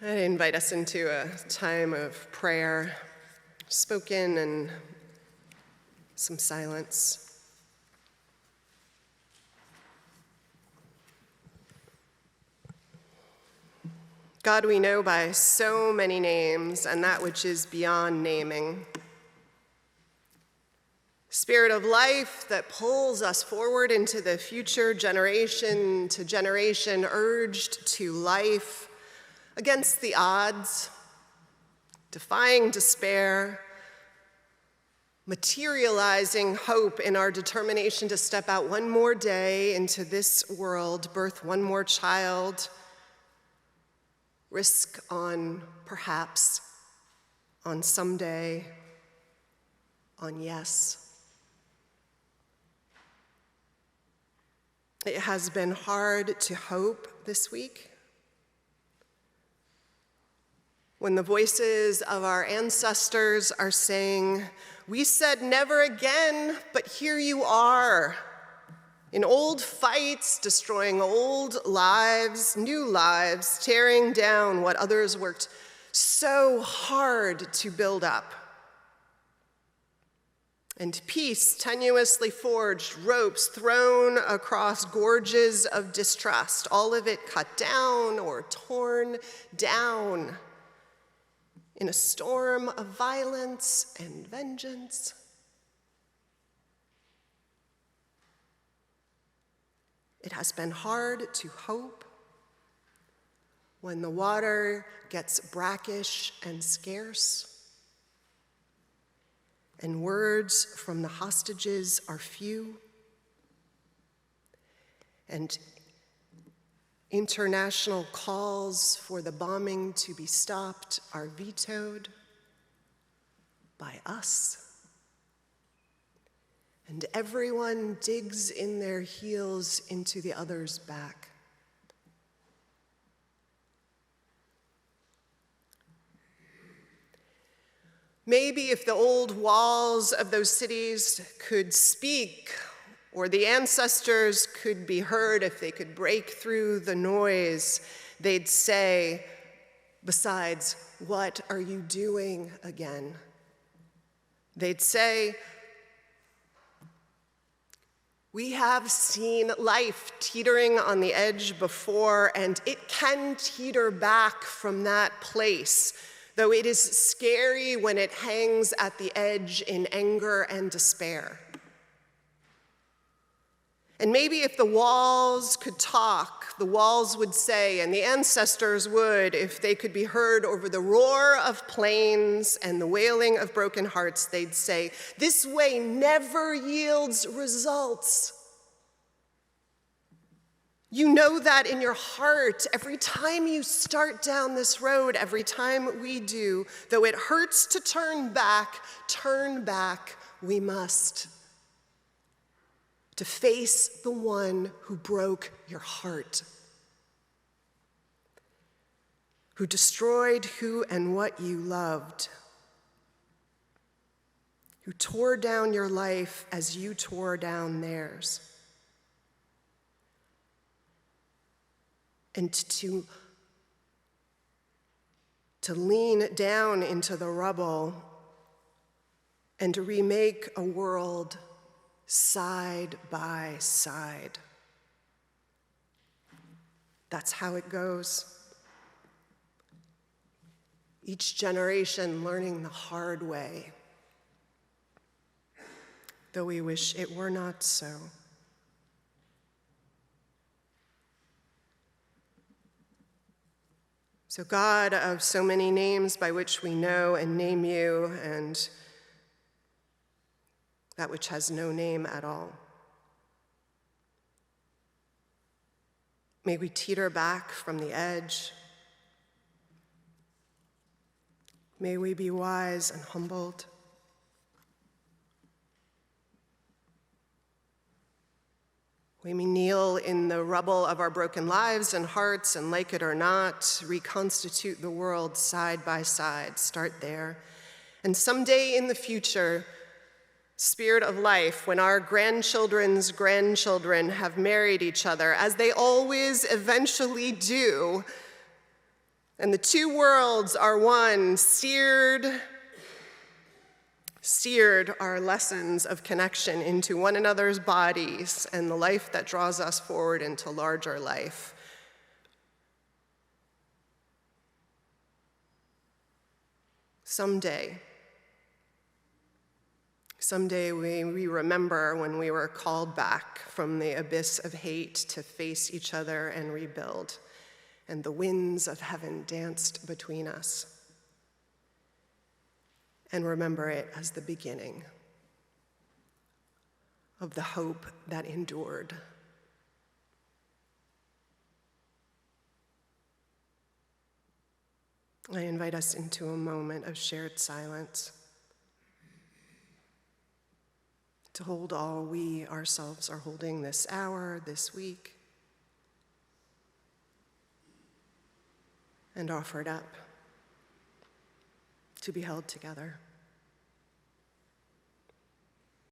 I invite us into a time of prayer, spoken and some silence. God, we know by so many names and that which is beyond naming. Spirit of life that pulls us forward into the future, generation to generation, urged to life, against the odds, defying despair, materializing hope in our determination to step out one more day into this world, birth one more child, risk on perhaps, on someday, on yes. It has been hard to hope this week. When the voices of our ancestors are saying, "We said never again, but here you are," in old fights, destroying old lives, new lives, tearing down what others worked so hard to build up. And peace, tenuously forged, ropes thrown across gorges of distrust, all of it cut down or torn down in a storm of violence and vengeance. It has been hard to hope when the water gets brackish and scarce, and words from the hostages are few, and international calls for the bombing to be stopped are vetoed by us. And everyone digs in their heels into the other's back. Maybe if the old walls of those cities could speak, or the ancestors could be heard, if they could break through the noise, they'd say, besides, "What are you doing again?" They'd say, "We have seen life teetering on the edge before, and it can teeter back from that place, though it is scary when it hangs at the edge in anger and despair." And maybe if the walls could talk, the walls would say, and the ancestors would, if they could be heard over the roar of planes and the wailing of broken hearts, they'd say, "This way never yields results. You know that in your heart every time you start down this road, every time we do, though it hurts to turn back we must. To face the one who broke your heart, who destroyed who and what you loved, who tore down your life as you tore down theirs. And to lean down into the rubble and to remake a world side by side. That's how it goes. Each generation learning the hard way, though we wish it were not so. So God of so many names by which we know and name you, and that which has no name at all, may we teeter back from the edge. May we be wise and humbled. We may kneel in the rubble of our broken lives and hearts, and like it or not, reconstitute the world side by side. Start there. And someday in the future, Spirit of life, when our grandchildren's grandchildren have married each other, as they always eventually do, And the two worlds are one, seared our lessons of connection into one another's bodies and the life that draws us forward into larger life. Someday we remember when we were called back from the abyss of hate to face each other and rebuild, and the winds of heaven danced between us. And remember it as the beginning of the hope that endured. I invite us into a moment of shared silence to hold all we ourselves are holding this hour, this week, and offer it up to be held together.